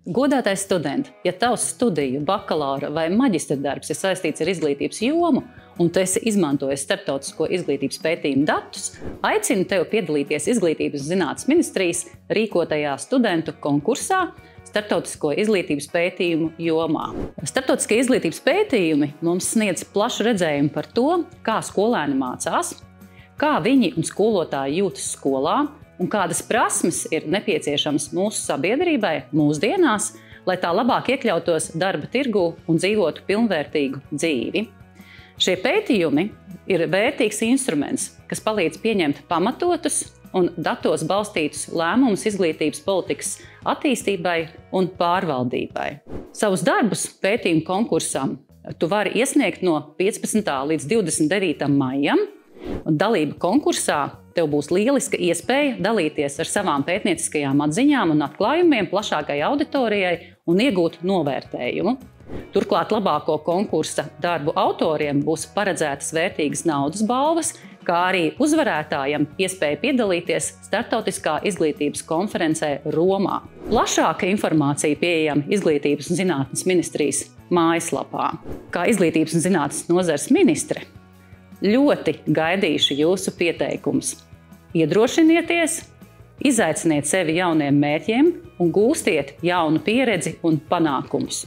Godātais student, ja tavs studiju, bakalaura vai maģistra darbs ir saistīts ar izglītības jomu un tu esi izmantojis starptautisko izglītības pētījumu datus, aicinu tevi piedalīties Izglītības un zinātnes ministrijas rīkotajā studentu konkursā starptautisko izglītības pētījumu jomā. Starptautiskie izglītības pētījumi mums sniedz plašu redzējumu par to, kā skolēni mācās, kā viņi un skolotāji jūtas skolā, un kādas prasmes ir nepieciešamas mūsu sabiedrībai mūsdienās, lai tā labāk iekļautos darba tirgū un dzīvotu pilnvērtīgu dzīvi. Šie pētījumi ir vērtīgs instruments, kas palīdz pieņemt pamatotus un datos balstītus lēmumus izglītības politikas attīstībai un pārvaldībai. Savus darbus pētījumu konkursam tu vari iesniegt no 15. līdz 29. maijam, un dalība konkursā tev būs lieliska iespēja dalīties ar savām pētnieciskajām atziņām un atklājumiem plašākai auditorijai un iegūt novērtējumu. Turklāt labāko konkursa darbu autoriem būs paredzētas vērtīgas naudas balvas, kā arī uzvarētājam iespēja piedalīties Startautiskā izglītības konferencē Romā. Plašāka informācija pieejama Izglītības un zinātnes ministrijas mājaslapā. Kā izglītības un zinātnes nozares ministre, ļoti gaidīšu jūsu pieteikumus. Iedrošinieties, izaiciniet sevi jauniem mērķiem un gūstiet jaunu pieredzi un panākumus.